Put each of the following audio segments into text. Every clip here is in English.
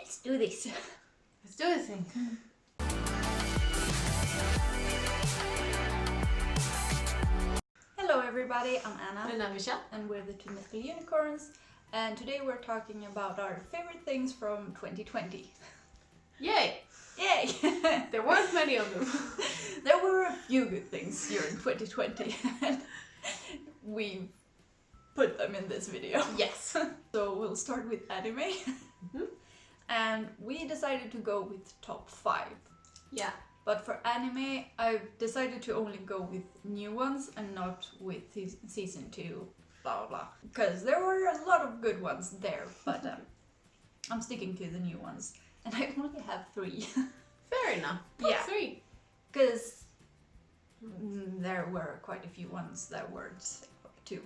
Let's do this. Let's do this thing. Hello everybody, I'm Anna. And I'm Michelle. And we're the two mythical unicorns. And today we're talking about our favorite things from 2020. Yay! Yay! There weren't many of them. There were a few good things during 2020. And we put them in this video. Yes. So we'll start with anime. Mm-hmm. And we decided to go with top 5. Yeah. But for anime, I've decided to only go with new ones and not with season 2, blah blah blah. Because there were a lot of good ones there, but I'm sticking to the new ones. And I only have 3. Fair enough. Yeah. 3. Because there were quite a few ones that weren't to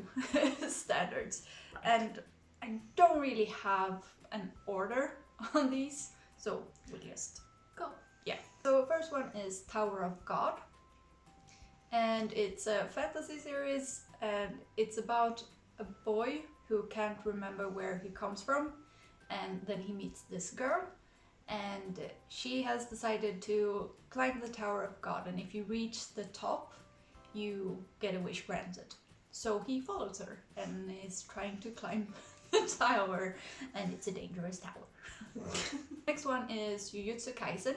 standards. And I don't really have an order on these, so we'll just go. Yeah. So first one is Tower of God, and it's a fantasy series, and it's about a boy who can't remember where he comes from, and then he meets this girl, and she has decided to climb the Tower of God, and if you reach the top, you get a wish granted. So he follows her and is trying to climb the tower, and it's a dangerous tower. Next one is Jujutsu Kaisen,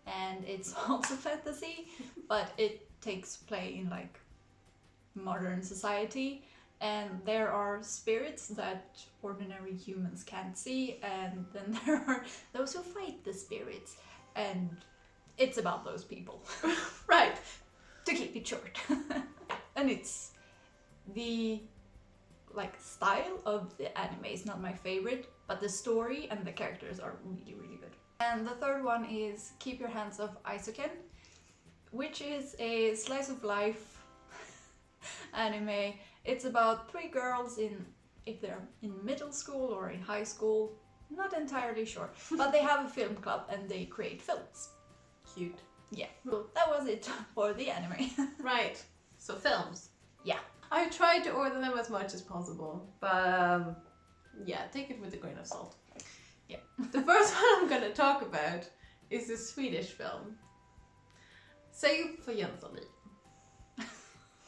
and it's also fantasy, but it takes place in like modern society, and there are spirits that ordinary humans can't see, and then there are those who fight the spirits, and it's about those people. Right. To keep it short. And it's the style of the anime is not my favorite, but the story and the characters are really, really good. And the third one is Keep Your Hands Off Isekai, which is a slice of life anime. It's about 3 girls if they're in middle school or in high school, not entirely sure, but they have a film club and they create films. Cute. Yeah, so that was it for the anime. Right. So films. Yeah. I tried to order them as much as possible, but yeah, take it with a grain of salt. Yeah. The first one I'm going to talk about is a Swedish film. Säg för Jönssonliv.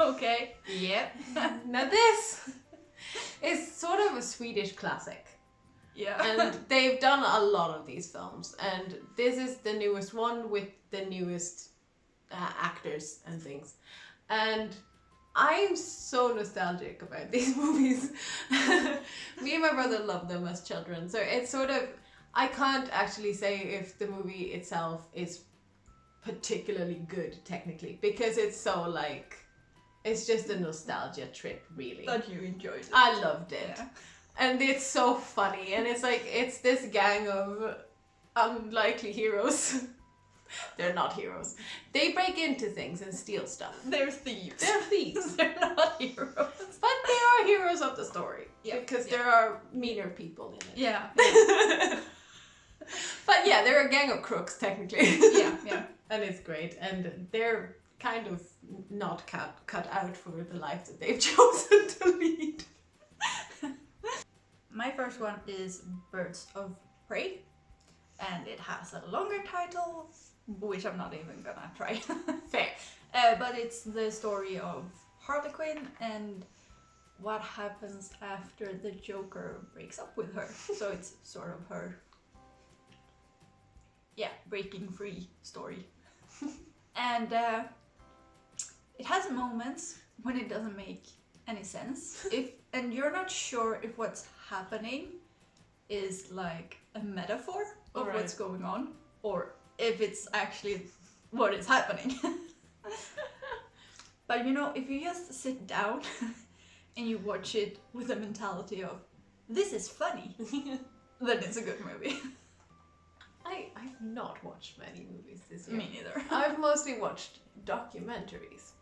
Okay. Yep. Now this is sort of a Swedish classic. Yeah. And they've done a lot of these films, and this is the newest one with the newest actors and things. And I'm so nostalgic about these movies. Me and my brother loved them as children, so it's sort of, I can't actually say if the movie itself is particularly good technically, because it's so like, it's just a nostalgia trip really. But you enjoyed it. I loved it. Yeah. And it's so funny, and it's like, it's this gang of unlikely heroes. They're not heroes. They break into things and steal stuff. They're thieves. They're thieves. They're not heroes. But they are heroes of the story. Yeah. Because there are meaner people in it. Yeah. But yeah, they're a gang of crooks technically. Yeah. And it's great. And they're kind of not cut out for the life that they've chosen to lead. My first one is Birds of Prey, and it has a longer title, which I'm not even gonna try. Fair. But it's the story of Harley Quinn and what happens after the Joker breaks up with her. So it's sort of her, breaking free story. And it has moments when it doesn't make any sense. And you're not sure if what's happening is like a metaphor of Right. what's going on, or if it's actually what is happening. But you know, if you just sit down and you watch it with the mentality of, this is funny, then it's a good movie. I've not watched many movies this year. Me neither. I've mostly watched documentaries.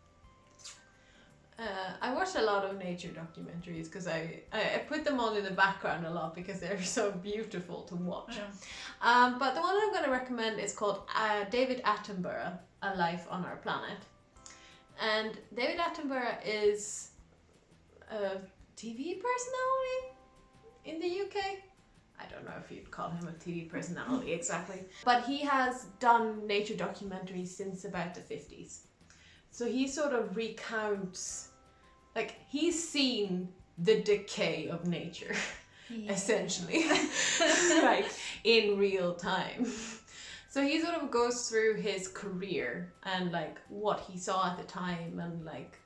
I watch a lot of nature documentaries because I put them on in the background a lot because they're so beautiful to watch. Yeah. But the one I'm going to recommend is called David Attenborough, A Life on Our Planet. And David Attenborough is a TV personality in the UK. I don't know if you'd call him a TV personality exactly, but he has done nature documentaries since about the 50s. So he sort of recounts, like, he's seen the decay of nature, essentially, like, in real time. So he sort of goes through his career and, like, what he saw at the time and, like,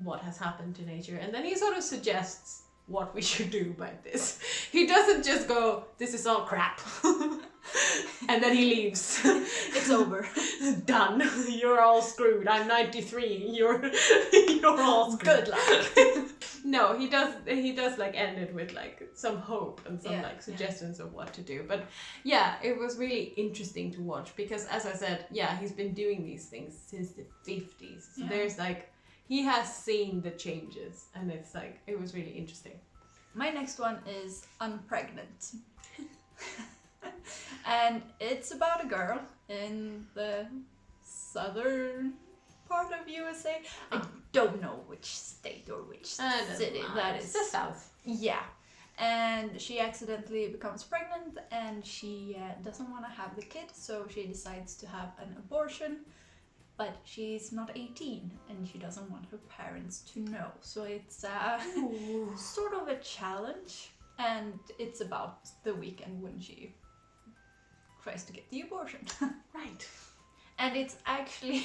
what has happened to nature. And then he sort of suggests what we should do about this. He doesn't just go, this is all crap. And then he leaves. It's over. Done. You're all screwed. I'm 93. You're all screwed. Good luck. No, he does like end it with like some hope and some Yeah, like suggestions of what to do. But yeah, it was really interesting to watch because, as I said, yeah, he's been doing these things since the 50s. So there's like, he has seen the changes, and it's like, it was really interesting. My next one is Unpregnant. And it's about a girl in the southern part of USA. I don't know which state or which city that is. It's the south. Yeah. And she accidentally becomes pregnant and she doesn't want to have the kid, so she decides to have an abortion. But she's not 18 and she doesn't want her parents to know. So it's sort of a challenge, and it's about the weekend when she tries to get the abortion. Right. And it's actually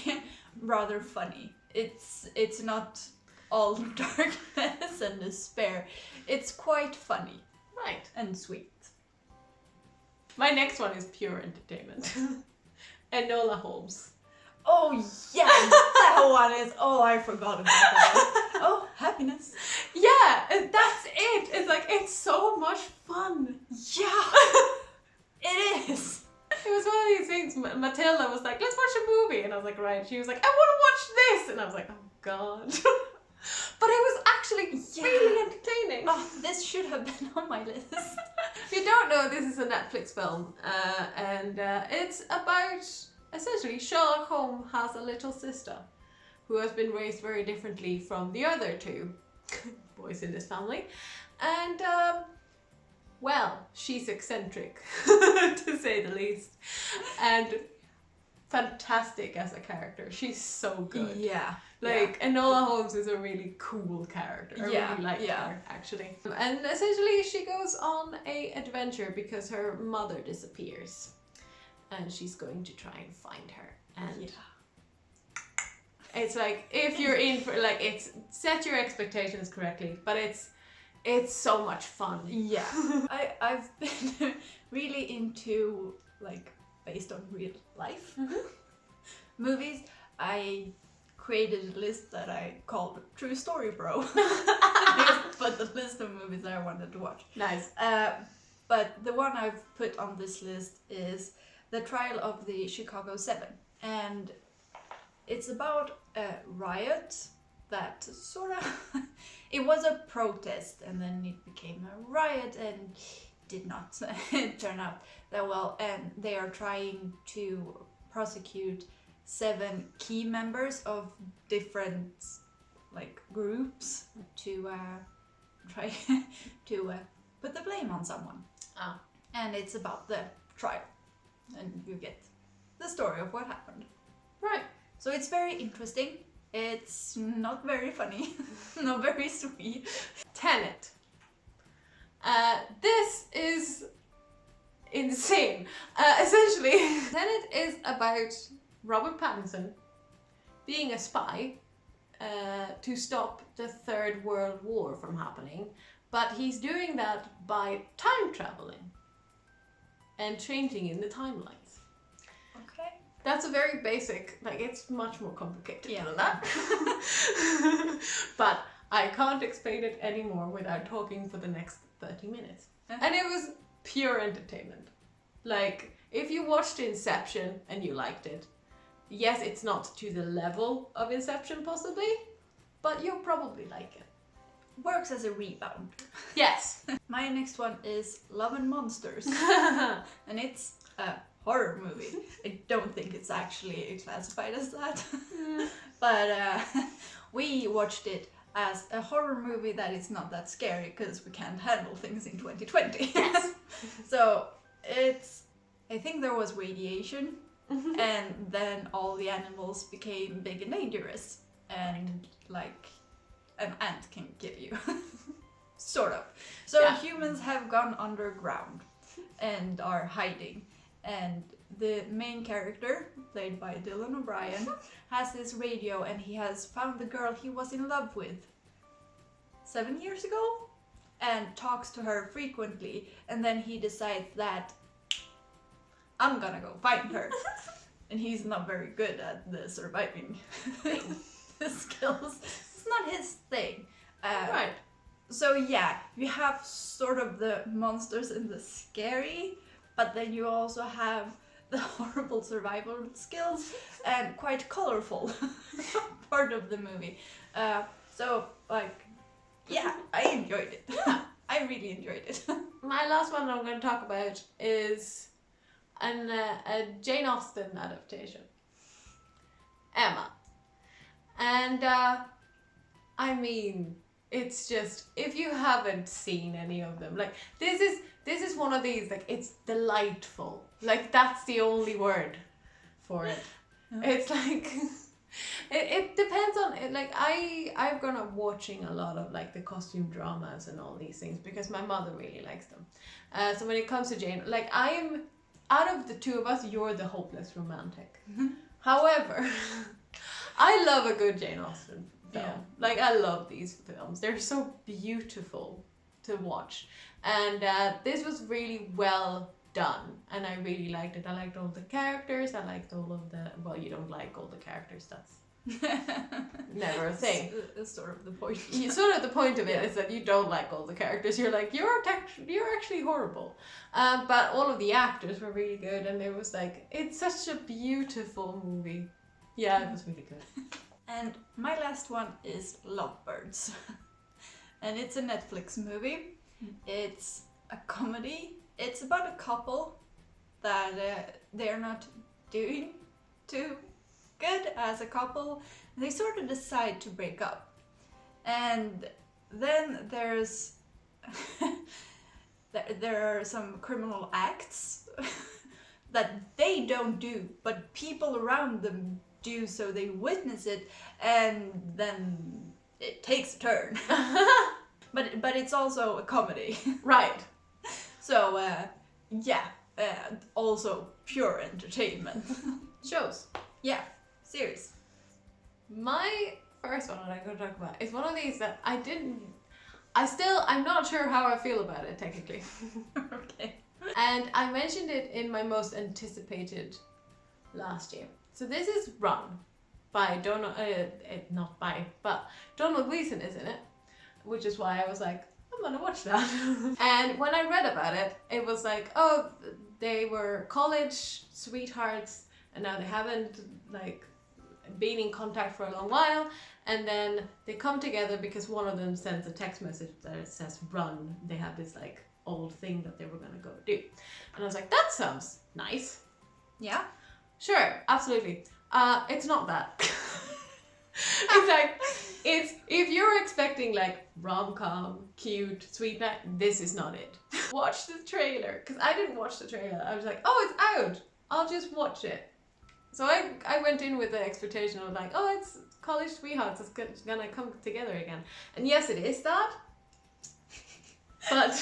rather funny. It's not all darkness and despair. It's quite funny. Right. And sweet. My next one is pure entertainment. Enola Holmes. Oh yeah, that one is. Oh, I forgot about that one. Oh, happiness. Yeah, that's it. It's like, it's so much fun. Yeah, it is. It was one of these things. Matilda was like, let's watch a movie, and I was like, right. She was like, I want to watch this, and I was like, oh god. But it was actually really entertaining. Oh, this should have been on my list. If you don't know, this is a Netflix film, and it's about, essentially, Sherlock Holmes has a little sister who has been raised very differently from the other two boys in this family. And, well, she's eccentric, to say the least. And fantastic as a character. She's so good. Yeah. Like, Enola Holmes is a really cool character. I really like her, actually. And essentially, she goes on a adventure because her mother disappears. And she's going to try and find her. And it's like, if you're in for, like, it's, set your expectations correctly, but it's so much fun. Yeah. I've been really into, like, based on real life movies. I created a list that I called True Story Bro. But the list of movies that I wanted to watch. Nice. But the one I've put on this list is The Trial of the Chicago 7. And it's about a riot that sort of... it was a protest and then it became a riot and did not turn out that well. And they are trying to prosecute 7 key members of different like groups to try to put the blame on someone. And it's about the trial, and you get the story of what happened. Right. So it's very interesting. It's not very funny, not very sweet. Tenet. This is insane. Essentially, Tenet is about Robert Pattinson being a spy to stop the Third World War from happening, but he's doing that by time traveling and changing in the timelines. Okay. That's a very basic, like, it's much more complicated than that. But I can't explain it anymore without talking for the next 30 minutes. And it was pure entertainment. Like, if you watched Inception and you liked it, yes, it's not to the level of Inception possibly, but you'll probably like it. Works as a rebound. Yes. My next one is Love and Monsters. And it's a horror movie. I don't think it's actually classified as that. But we watched it as a horror movie that is not that scary because we can't handle things in 2020. Yes. So I think there was radiation, and then all the animals became big and dangerous, and like an ant can kill you. Sort of. So humans have gone underground and are hiding, and the main character, played by Dylan O'Brien, has this radio, and he has found the girl he was in love with 7 years ago and talks to her frequently, and then he decides that I'm gonna go find her. And he's not very good at the surviving skills. It's not his thing. Right. So yeah, you have sort of the monsters and the scary, but then you also have the horrible survival skills and quite colorful part of the movie. So like, yeah, I enjoyed it. I really enjoyed it. My last one I'm going to talk about is a Jane Austen adaptation, Emma. And I mean, it's just, if you haven't seen any of them, like this is one of these, like, it's delightful. Like, that's the only word for it. It's like it depends on it. Like I've grown up watching a lot of like the costume dramas and all these things because my mother really likes them. So when it comes to Jane, like, I'm out of the two of us, you're the hopeless romantic. However, I love a good Jane Austen film. Yeah. Like, I love these films. They're so beautiful to watch. And this was really well done. And I really liked it. I liked all the characters. I liked all of the... Well, you don't like all the characters. That's never a thing. It's sort of the point. Sort of the point of it is that you don't like all the characters. You're like, you're actually horrible. But all of the actors were really good. And it was like, it's such a beautiful movie. Yeah, it was really good. And my last one is Lovebirds. And it's a Netflix movie. It's a comedy. It's about a couple that they're not doing too good as a couple. They sort of decide to break up. And then there's there are some criminal acts that they don't do, but people around them do, so they witness it, and then it takes a turn. But it's also a comedy. Right. So yeah, also pure entertainment. Shows. Yeah, series. My first one that I'm going to talk about is one of these that I'm not sure how I feel about it technically. Okay. And I mentioned it in my most anticipated last year. So this is Run by Donald Gleeson is in it, which is why I was like, I'm gonna watch that. And when I read about it, it was like, oh, they were college sweethearts and now they haven't like been in contact for a long while, and then they come together because one of them sends a text message that says run. They have this like old thing that they were gonna go do. And I was like, that sounds nice. Yeah. Sure, absolutely. It's not that. It's like, if you're expecting like rom-com, cute, sweet night, this is not it. Watch the trailer, because I didn't watch the trailer. I was like, oh, it's out. I'll just watch it. So I went in with the expectation of like, oh, it's college sweethearts, it's gonna come together again. And yes, it is that. But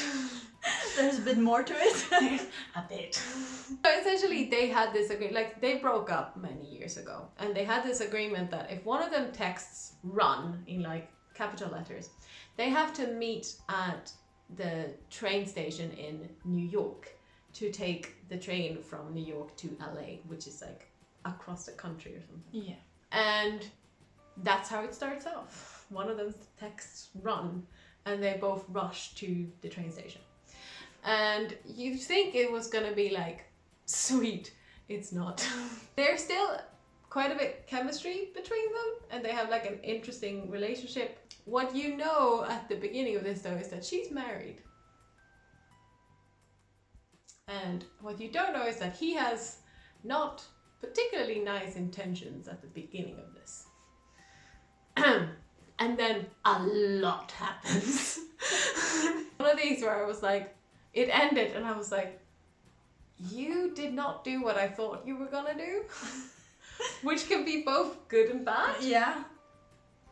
there's a bit more to it. A bit. So essentially they had this agreement, like they broke up many years ago, and they had this agreement that if one of them texts run in like capital letters, they have to meet at the train station in New York to take the train from New York to LA, which is like across the country or something. Yeah. And that's how it starts off. One of them texts run, and they both rush to the train station. And you think it was gonna be like, sweet, it's not. There's still quite a bit chemistry between them, and they have like an interesting relationship. What you know at the beginning of this though is that she's married. And what you don't know is that he has not particularly nice intentions at the beginning of this. and then a lot happens. One of these where I was like, it ended and I was like, you did not do what I thought you were gonna do. Which can be both good and bad. Yeah.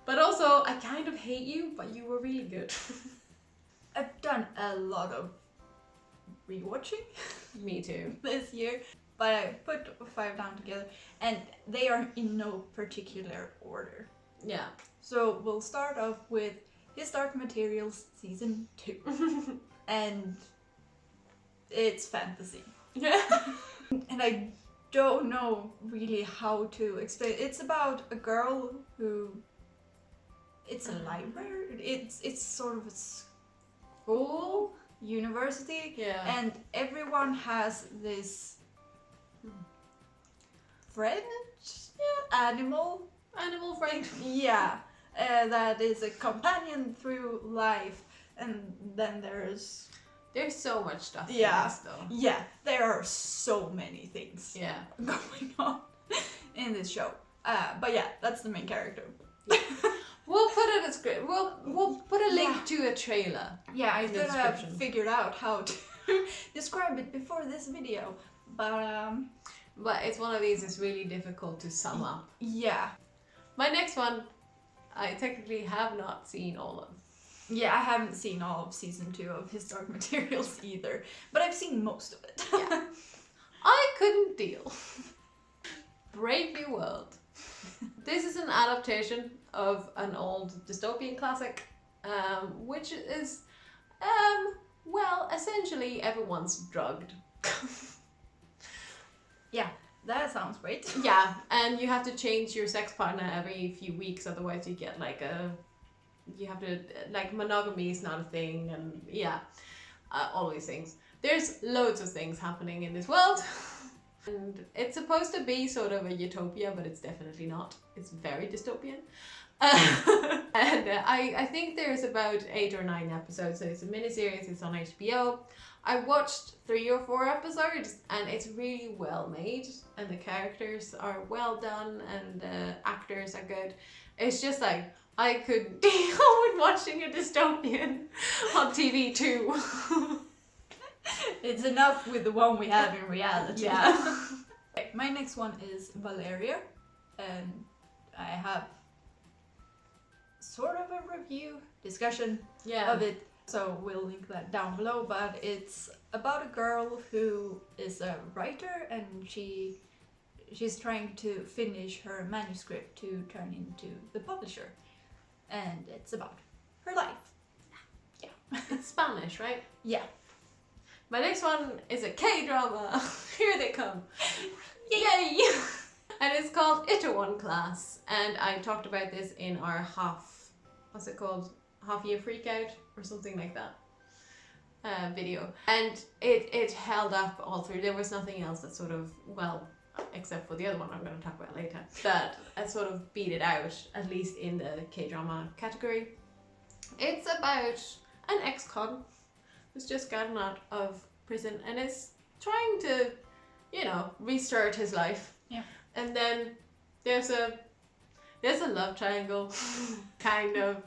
But also, I kind of hate you, but you were really good. I've done a lot of rewatching Me too. this year, but I put 5 down together, and they are in no particular order. Yeah. So we'll start off with His Dark Materials Season 2. And it's fantasy. Yeah. And I don't know really how to explain. It's about a girl who... It's a library. It's sort of a school, university. Yeah. And everyone has this friend, animal friend. Yeah, that is a companion through life. And then there's so much stuff in Yeah. this though. yeah, there are so many things Yeah. going on in this show. But yeah, that's the main character. We'll put it as great. We'll put a link to a trailer. Yeah, I In the could have description. figured out how to describe it before this video, but But it's one of these that's really difficult to sum up. yeah. My next one, I technically have not seen all of. Yeah, I haven't seen all of season 2 of His Dark Materials either, but I've seen most of it. Yeah. I couldn't deal. Brave New World. This is an adaptation of an old dystopian classic, which is, well, essentially everyone's drugged. Yeah, that sounds great. Yeah, and you have to change your sex partner every few weeks, otherwise you get like you have to, like, monogamy is not a thing, and yeah, all these things. There's loads of things happening in this world. And it's supposed to be sort of a utopia, but it's definitely not. It's very dystopian. And I think there's about 8 or 9 episodes, so it's a miniseries, it's on HBO. I watched 3 or 4 episodes, and it's really well made, and the characters are well done, and the actors are good. It's just like, I could deal with watching a dystopian on TV too. It's enough with the one we have in reality. Yeah. Okay, my next one is Valeria, and I have sort of a review discussion of it, so we'll link that down below. But it's about a girl who is a writer, and she's trying to finish her manuscript to turn into the publisher, and it's about her life. Yeah. It's Spanish, right? Yeah. My next one is a K-drama. Here they come. Yay! And it's called Itaewon Class. And I talked about this in our half-year freakout or something like that video. And it held up all through. There was nothing else that sort of, well, except for the other one I'm going to talk about later, that sort of beat it out, at least in the K-drama category. It's about an ex-con who's just gotten out of prison and is trying to, you know, restart his life. Yeah. And then there's a love triangle, kind of,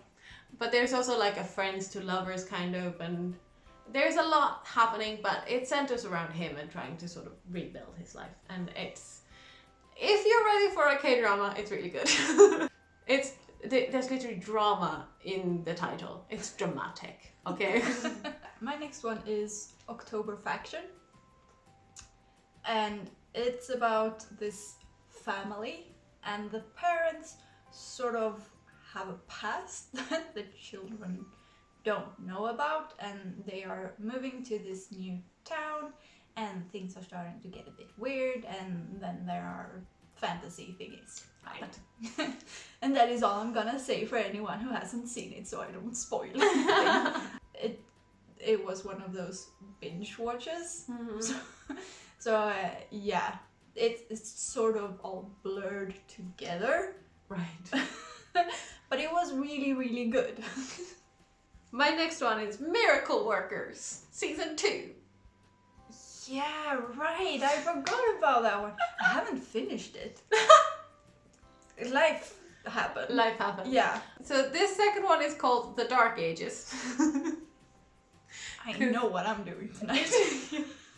but there's also like a friends to lovers kind of, and there's a lot happening, but it centers around him and trying to sort of rebuild his life. And it's, if you're ready for a K-drama, it's really good. There's literally drama in the title. It's dramatic, okay? My next one is October Faction, and it's about this family, and the parents sort of have a past that the children don't know about, and they are moving to this new town, and things are starting to get a bit weird, and then there are fantasy thingies. Right. And that is all I'm gonna say for anyone who hasn't seen it, so I don't spoil anything. It was one of those binge watches. Mm-hmm. So yeah, it's sort of all blurred together. Right. But it was really, really good. My next one is Miracle Workers, Season 2. Yeah, right. I forgot about that one. I haven't finished it. Life happen. Life happens. Yeah. So this second one is called The Dark Ages. I know what I'm doing tonight.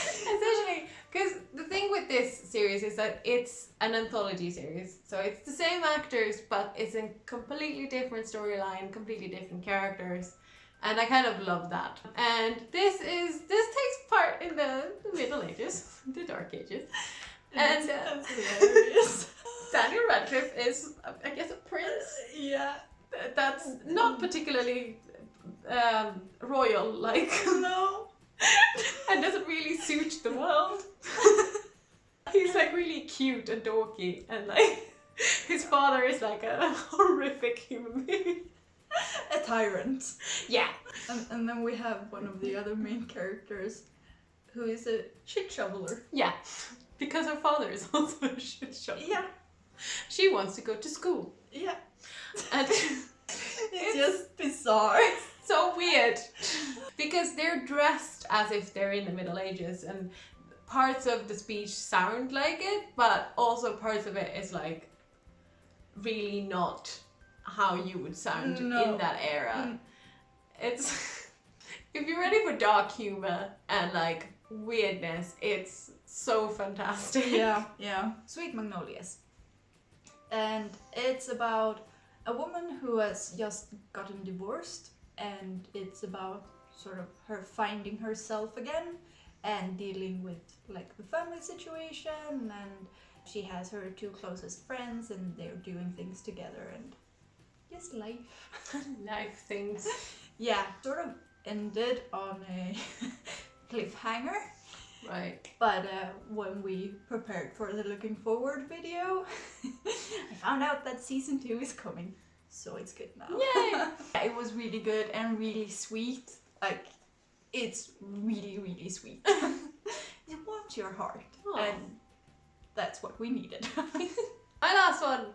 Essentially, because the thing with this series is that it's an anthology series. So it's the same actors, but it's a completely different storyline, completely different characters. And I kind of love that. And this takes part in the Middle Ages, the Dark Ages. And that's hilarious. Daniel Radcliffe is, I guess, a prince. Yeah. That's not particularly royal, like. No. And doesn't really suit the world. He's like really cute and dorky, and like his father is like a horrific human being. A tyrant. Yeah. And then we have one of the other main characters who is a shit shoveler. Yeah. Because her father is also a shit shoveler. Yeah. She wants to go to school. Yeah. And it's just bizarre. So weird. Because they're dressed as if they're in the Middle Ages, and parts of the speech sound like it, but also parts of it is like really not how you would sound in that era. It's if you're ready for dark humor and like weirdness, it's so fantastic. Yeah, yeah. Sweet Magnolias. And it's about a woman who has just gotten divorced, and it's about sort of her finding herself again and dealing with like the family situation, and she has her two closest friends and they're doing things together and just life. Life things. Yeah, sort of ended on a cliffhanger. Right. But when we prepared for the looking forward video, I found out that season 2 is coming. So it's good now. Yay! It was really good and really sweet. Like, it's really, really sweet. It warms your heart. Aww. And that's what we needed. My last one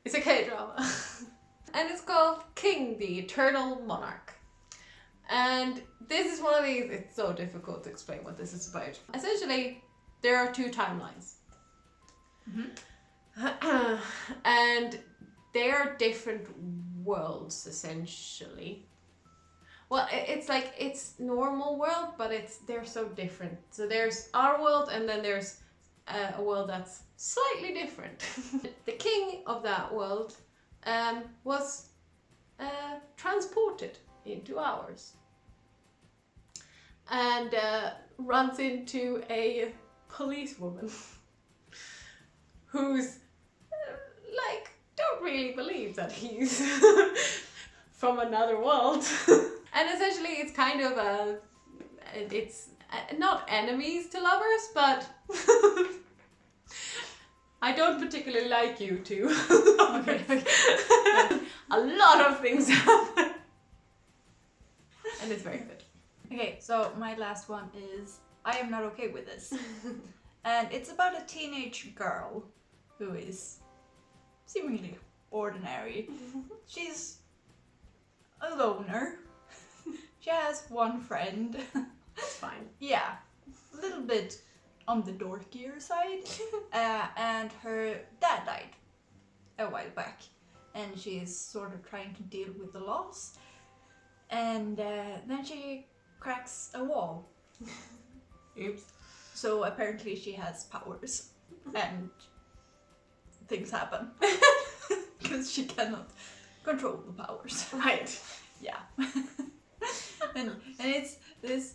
is a K-drama. And it's called King, the Eternal Monarch. And this is one of these, it's so difficult to explain what this is about. Essentially, there are two timelines. Mm-hmm. And they are different worlds, essentially. Well, it's like, it's normal world, but they're so different. So there's our world, and then there's a world that's slightly different. The king of that world was transported into ours. And runs into a policewoman who's like, don't really believe that he's from another world. And essentially it's kind of it's not enemies to lovers, but I don't particularly like you two. Okay. A lot of things happen. And it's very good. Okay, so my last one is I Am Not Okay With This. And it's about a teenage girl who is seemingly ordinary. She's a loner. She has one friend. That's fine. Yeah, a little bit on the dorkier side. And her dad died a while back. And she's sort of trying to deal with the loss. And then she cracks a wall. Oops. So apparently she has powers. And things happen. Because she cannot control the powers. Right. Yeah. and it's this,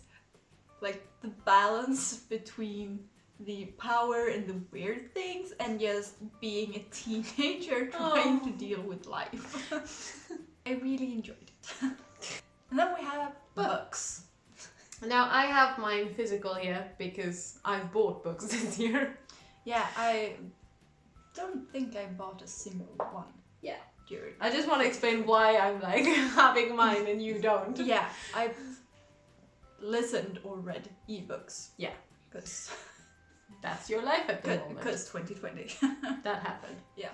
like, the balance between the power and the weird things and just being a teenager trying to deal with life. I really enjoyed it. And then we have books. Now I have mine physical here because I've bought books this year. Yeah, I don't think I bought a single one. Yeah. During. I just want to explain why I'm like having mine and you don't. Yeah, I've listened or read ebooks. Yeah. Because that's your life at the moment. Because 2020. That happened. Yeah.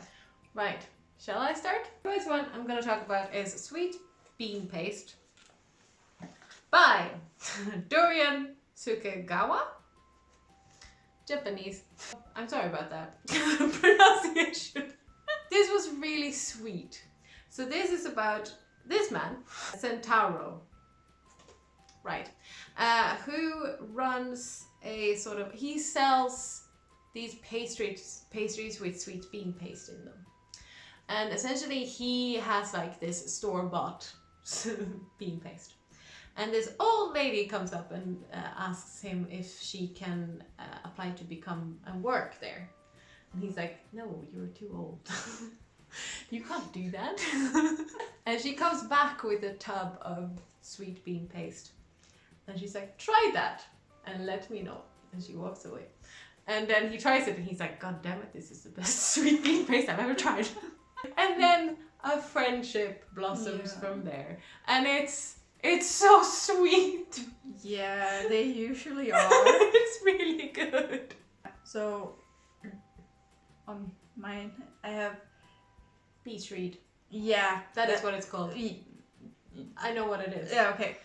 Right. Shall I start? The first one I'm going to talk about is Sweet Bean Paste by Dorian Sukegawa. Japanese. I'm sorry about that pronunciation. This was really sweet. So this is about this man, Centauro, right, who runs a sort of, he sells these pastries with sweet bean paste in them. And essentially he has like this store-bought bean paste. And this old lady comes up and asks him if she can apply to become and work there. And he's like, no, you're too old. You can't do that. And she comes back with a tub of sweet bean paste. And she's like, try that and let me know. And she walks away. And then he tries it and he's like, God damn it, this is the best sweet bean paste I've ever tried. And then a friendship blossoms from there. And it's so sweet. Yeah, they usually are. It's really good. So, on mine, I have Beetread. Yeah. That is what it's called. I know what it is. Yeah, okay.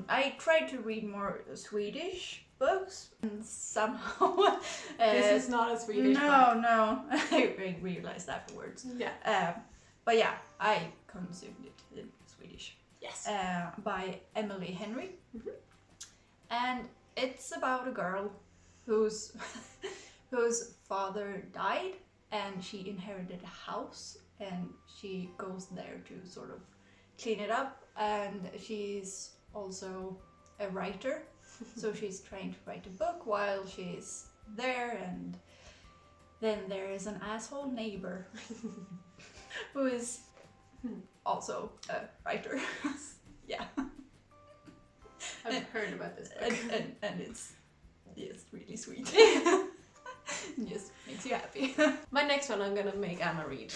I tried to read more Swedish books and somehow... this is not a Swedish book. No. I realized afterwards. Yeah. But yeah, I consumed it in Swedish. Yes. By Emily Henry. Mm-hmm. And it's about a girl whose father died and she inherited a house and she goes there to sort of clean it up, and she's also a writer. So she's trying to write a book while she's there, and then there is an asshole neighbor who is also a writer. Yeah. I've heard about this book. And it's really sweet. Just makes you happy. My next one I'm gonna make Anna read.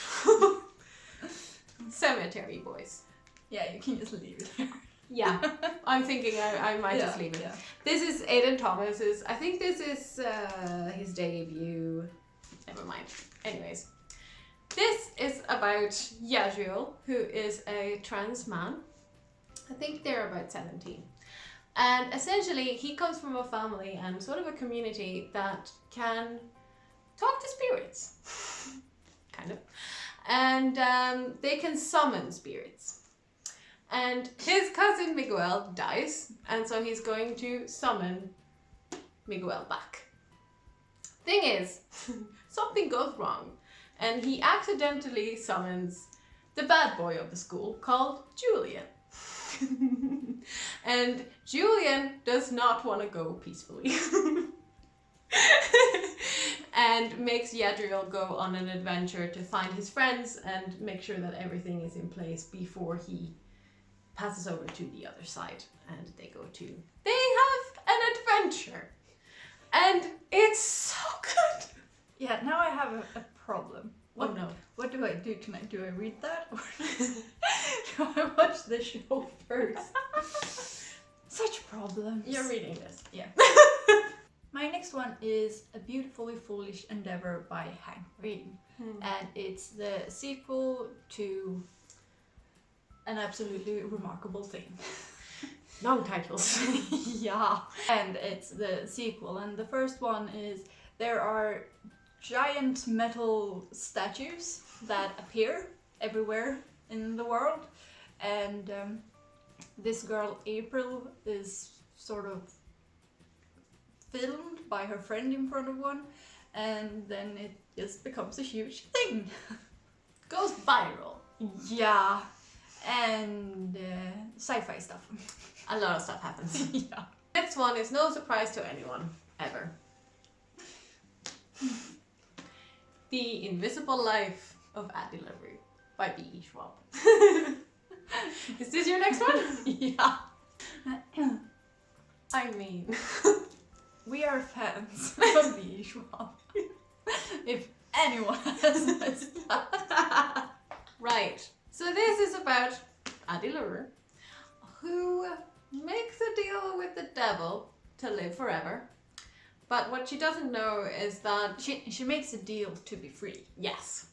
Cemetery Boys. Yeah, you can just leave it there. Yeah, I'm thinking I might just leave it. Yeah. This is Aidan Thomas's, I think this is his debut. Never mind. Anyways, this is about Yadriel, who is a trans man. I think they're about 17. And essentially he comes from a family and sort of a community that can talk to spirits. Kind of. And they can summon spirits. And his cousin Miguel dies, and so he's going to summon Miguel back. Thing is, something goes wrong, and he accidentally summons the bad boy of the school called Julian. And Julian does not want to go peacefully. And makes Yadriel go on an adventure to find his friends and make sure that everything is in place before he passes over to the other side, and they have an adventure, and it's so good. Yeah, now I have a problem. Oh no. What do I do tonight? Do I read that or do I watch the show first? Such problems. You're reading this. Yeah. My next one is A Beautifully Foolish Endeavor by Hank Green. And it's the sequel to An Absolutely Remarkable Thing. Long titles. Yeah. And it's the sequel. And the first one is there are giant metal statues that appear everywhere in the world. And this girl, April, is sort of filmed by her friend in front of one. And then it just becomes a huge thing. Goes viral. Yeah. And sci-fi stuff. A lot of stuff happens. Yeah. Next one is no surprise to anyone, ever. The Invisible Life of Addie LaRue by B.E. Schwab. Is this your next one? Yeah. I mean... We are fans of B.E. Schwab. If anyone has missed that. Right. So this is about Addie LaRue, who makes a deal with the devil to live forever. But what she doesn't know is that... She makes a deal to be free. Yes.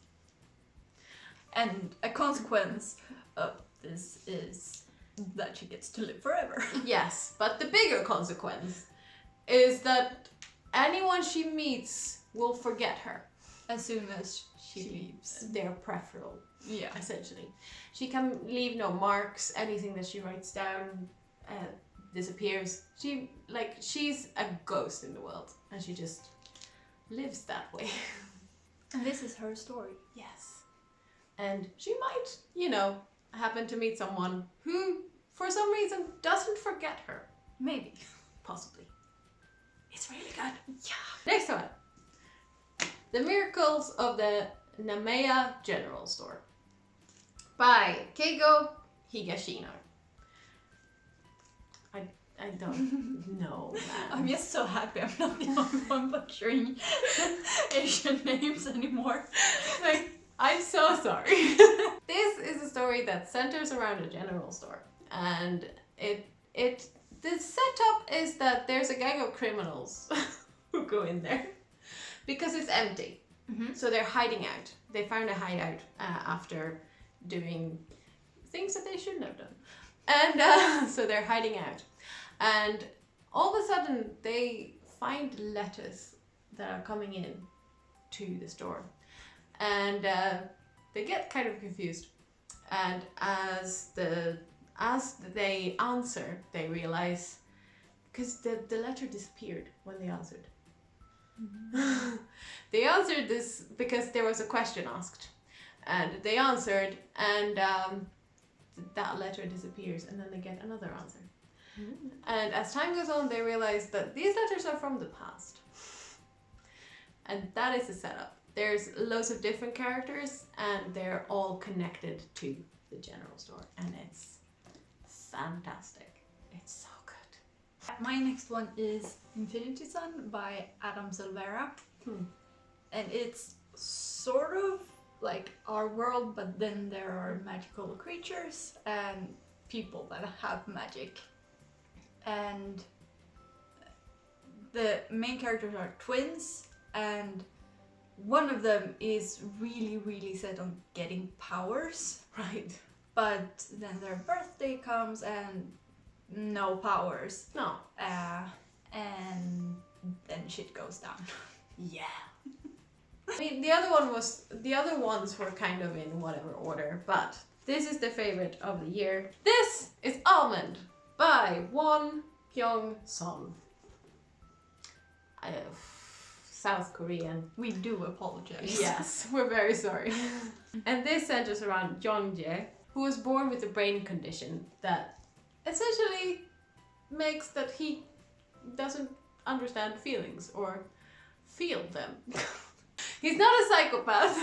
And a consequence of this is that she gets to live forever. Yes, but the bigger consequence is that anyone she meets will forget her. As soon as she leaves. They're peripheral, Yeah. essentially. She can leave no marks. Anything that she writes down disappears. She's a ghost in the world, and she just lives that way. And this is her story. Yes. And she might, happen to meet someone who, for some reason, doesn't forget her. Maybe. Possibly. It's really good. Yeah. Next one. The Miracles of the Nameya General Store by Keigo Higashino. I don't know. I'm just so happy I'm not the only one butchering Asian names anymore. I'm so sorry. This is a story that centers around a general store, and the setup is that there's a gang of criminals who go in there because it's empty. Mm-hmm. So they're hiding out. They found a hideout after doing things that they shouldn't have done, and so they're hiding out. And all of a sudden, they find letters that are coming in to the store. And they get kind of confused. And as they answer, they realize, because the letter disappeared when they answered. Mm-hmm. They answered this because there was a question asked. And they answered, and that letter disappears, and then they get another answer. Mm-hmm. And as time goes on, they realize that these letters are from the past. And that is the setup. There's loads of different characters, and they're all connected to the general store. And it's fantastic. It's so good. My next one is Infinity Sun by Adam Silvera. And it's sort of like our world, but then there are magical creatures and people that have magic. And the main characters are twins, and one of them is really, really set on getting powers. Right. But then their birthday comes and no powers. No. And then shit goes down. Yeah. I mean, the other ones were kind of in whatever order, but this is the favorite of the year. This is Almond by Won Kyung-son. South Korean. We do apologize. Yes, we're very sorry. And this centers around Jongjae, who was born with a brain condition that essentially makes that he doesn't understand feelings or feel them. He's not a psychopath.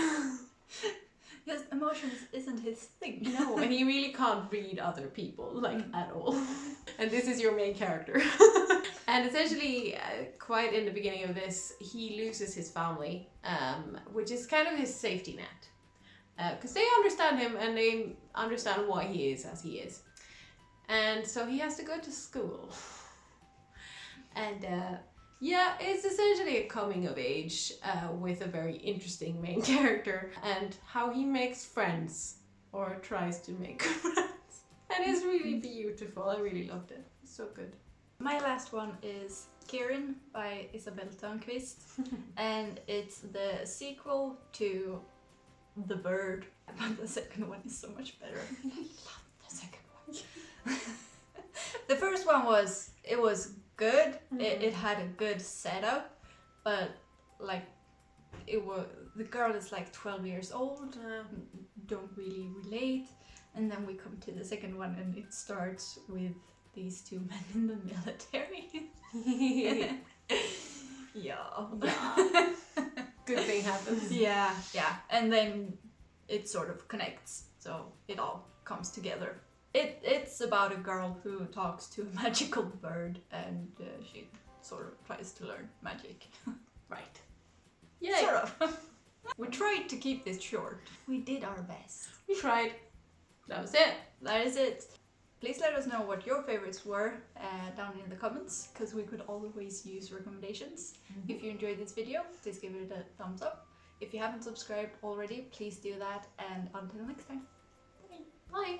Because emotions isn't his thing. No, and he really can't read other people, at all. And this is your main character. And essentially, quite in the beginning of this, he loses his family, which is kind of his safety net. Because they understand him and they understand why he is as he is. And so he has to go to school. And it's essentially a coming of age with a very interesting main character and how he makes friends or tries to make friends. And it's really beautiful. I really loved it. It's so good. My last one is Kieran by Isabel Törnqvist. And it's the sequel to The Bird. But the second one is so much better. I love the second one. The first one was good. Mm-hmm. It had a good setup, but the girl is 12 years old, don't really relate, and then we come to the second one and it starts with these two men in the military. Yeah. Good thing happens. Yeah, and then it sort of connects, so it all comes together. It's about a girl who talks to a magical bird, and she sort of tries to learn magic. Right. Yeah. Sort of. We tried to keep this short. We did our best. We tried. That was it. That is it. Please let us know what your favorites were down in the comments, because we could always use recommendations. Mm-hmm. If you enjoyed this video, please give it a thumbs up. If you haven't subscribed already, please do that, and until next time. Bye.